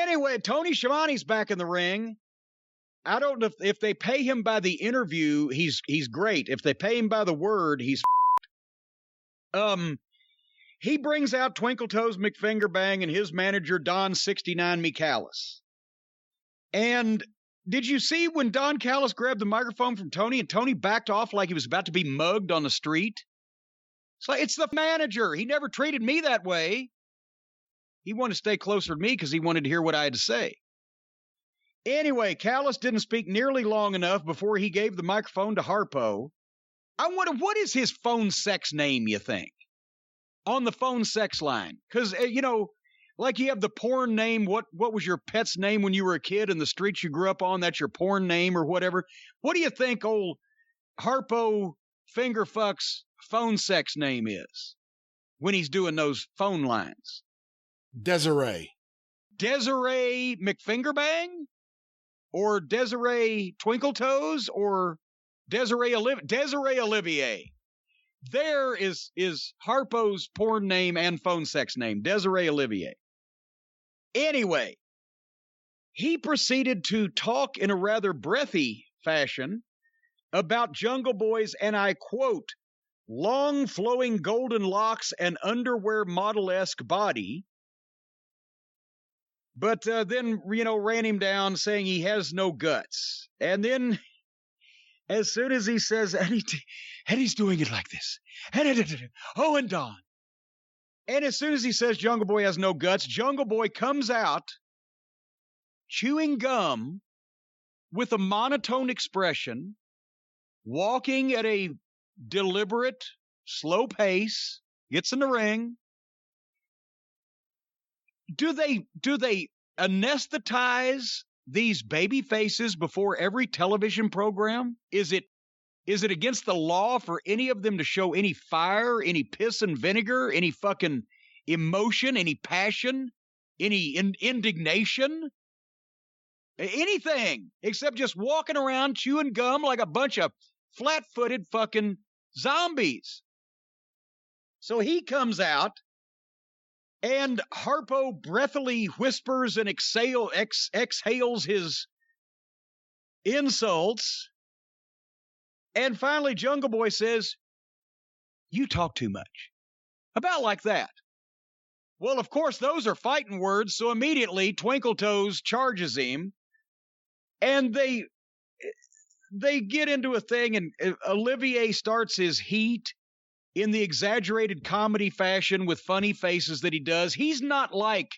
Anyway, Tony Schiavone's back in the ring. I don't know if they pay him by the interview, he's great. If they pay him by the word, he's he brings out Twinkle Toes McFingerbang and his manager Don 69 Callis. And did you see when Don Callis grabbed the microphone from Tony and Tony backed off like he was about to be mugged on the street? It's the manager. He never treated me that way. He wanted to stay closer to me because he wanted to hear what I had to say. Anyway, Callis didn't speak nearly long enough before he gave the microphone to Harpo. I wonder, what is his phone sex name, you think? On the phone sex line. Because, like you have the porn name. What was your pet's name when you were a kid in the streets you grew up on? That's your porn name or whatever. What do you think old Harpo Fingerfuck's phone sex name is when he's doing those phone lines? Desiree McFingerbang? Or Desiree Twinkletoes? Or Desiree Olivier? There is Harpo's porn name and phone sex name, Desiree Olivier. Anyway, he proceeded to talk in a rather breathy fashion about Jungle Boy's, and I quote, long flowing golden locks and underwear model-esque body. But then, ran him down saying he has no guts. And then as soon as he says, and he's doing it like this, and Don. And as soon as he says Jungle Boy has no guts, Jungle Boy comes out chewing gum with a monotone expression, walking at a deliberate, slow pace, gets in the ring. Do they anesthetize these baby faces before every television program? Is it against the law for any of them to show any fire, any piss and vinegar, any fucking emotion, any passion, any indignation? Anything except just walking around chewing gum like a bunch of flat-footed fucking zombies. So he comes out, and Harpo breathily whispers and exhales his insults. And finally, Jungle Boy says, "You talk too much." About like that. Well, of course, those are fighting words, so immediately Twinkle Toes charges him, and they get into a thing, and Olivier starts his heat in the exaggerated comedy fashion with funny faces that he does. He's not like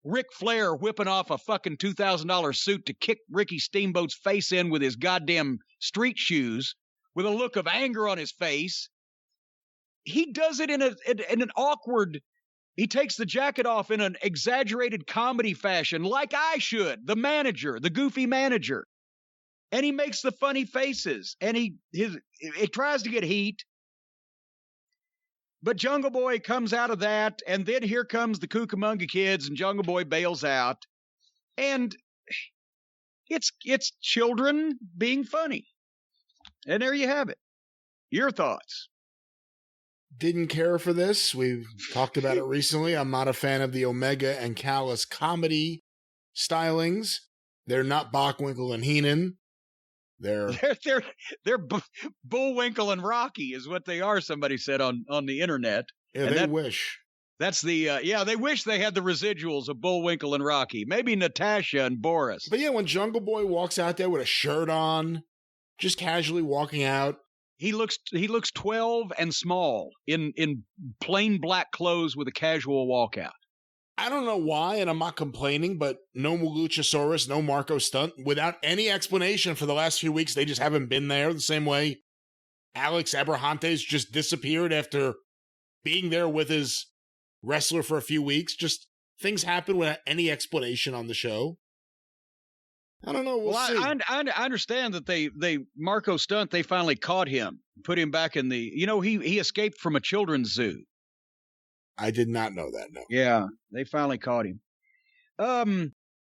Ric Flair whipping off a fucking $2,000 suit to kick Ricky Steamboat's face in with his goddamn street shoes with a look of anger on his face. He does it in an awkward, he takes the jacket off in an exaggerated comedy fashion like I should, the manager, the goofy manager. And he makes the funny faces, and it tries to get heat. But Jungle Boy comes out of that, and then here comes the Cucamonga Kids, and Jungle Boy bails out. And it's children being funny. And there you have it. Your thoughts? Didn't care for this. We've talked about it recently. I'm not a fan of the Omega and Callis comedy stylings. They're not Bockwinkel and Heenan. They're Bullwinkle and Rocky is what they are. Somebody said on the internet. Yeah, and they wish. That's they wish they had the residuals of Bullwinkle and Rocky. Maybe Natasha and Boris. But yeah, when Jungle Boy walks out there with a shirt on, just casually walking out, he looks 12 and small in plain black clothes with a casual walkout. I don't know why, and I'm not complaining, but no Luchasaurus, no Marco Stunt, without any explanation for the last few weeks. They just haven't been there the same way Alex Abrahantes just disappeared after being there with his wrestler for a few weeks. Just things happen without any explanation on the show. I don't know. We'll see. I understand that they Marco Stunt, they finally caught him, put him back in the, he escaped from a children's zoo. I did not know that, no. Yeah, they finally caught him.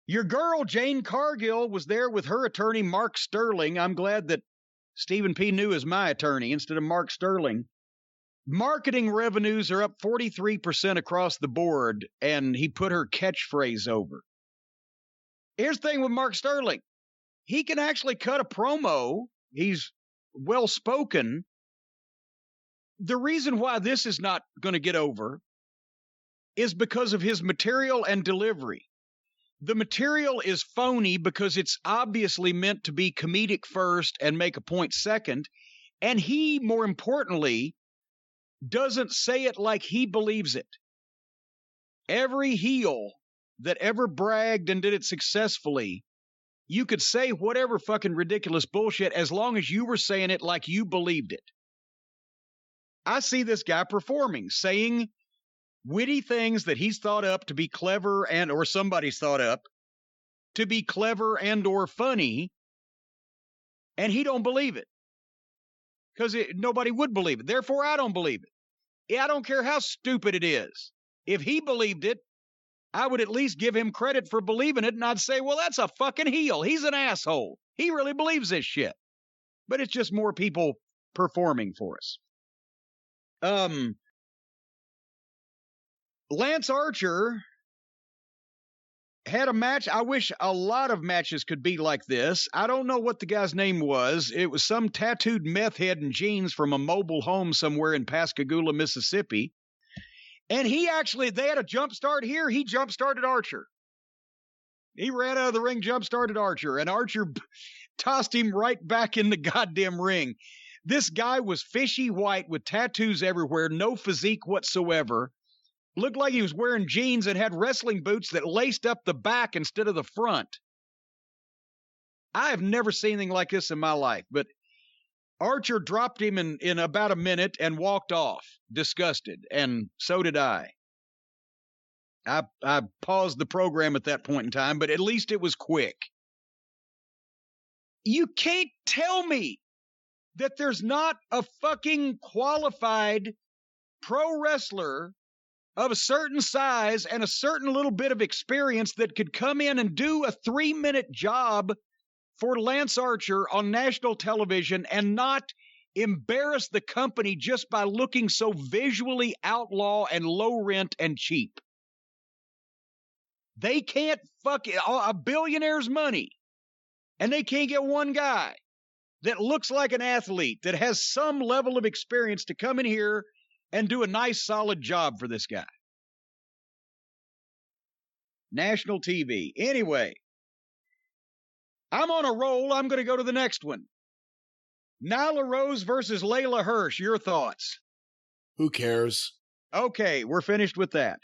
Your girl, Jane Cargill, was there with her attorney, Mark Sterling. I'm glad that Stephen P. New is my attorney instead of Mark Sterling. Marketing revenues are up 43% across the board, and he put her catchphrase over. Here's the thing with Mark Sterling. He can actually cut a promo. He's well-spoken. The reason why this is not going to get over is because of his material and delivery. The material is phony because it's obviously meant to be comedic first and make a point second. And he, more importantly, doesn't say it like he believes it. Every heel that ever bragged and did it successfully, you could say whatever fucking ridiculous bullshit as long as you were saying it like you believed it. I see this guy performing, saying witty things that he's thought up to be clever and or somebody's thought up to be clever and or funny, and he don't believe it because nobody would believe it. Therefore, I don't believe it. I don't care how stupid it is. If he believed it, I would at least give him credit for believing it, and I'd say, well, that's a fucking heel. He's an asshole. He really believes this shit. But it's just more people performing for us. Lance Archer had a match. I wish a lot of matches could be like this. I don't know what the guy's name was. It was some tattooed meth head in jeans from a mobile home somewhere in Pascagoula, Mississippi. And they had a jump start here. He jump started Archer. He ran out of the ring, jump started Archer, and Archer tossed him right back in the goddamn ring. This guy was fishy white with tattoos everywhere, no physique whatsoever. Looked like he was wearing jeans and had wrestling boots that laced up the back instead of the front. I have never seen anything like this in my life, but Archer dropped him in about a minute and walked off, disgusted, and so did I. I paused the program at that point in time, but at least it was quick. You can't tell me that there's not a fucking qualified pro wrestler of a certain size and a certain little bit of experience that could come in and do a 3-minute job for Lance Archer on national television and not embarrass the company just by looking so visually outlaw and low rent and cheap. They can't fuck a billionaire's money, and they can't get one guy that looks like an athlete that has some level of experience to come in here and do a nice solid job for this guy. National TV. Anyway, I'm on a roll. I'm going to go to the next one. Nyla Rose versus Layla Hirsch. Your thoughts? Who cares? Okay, we're finished with that.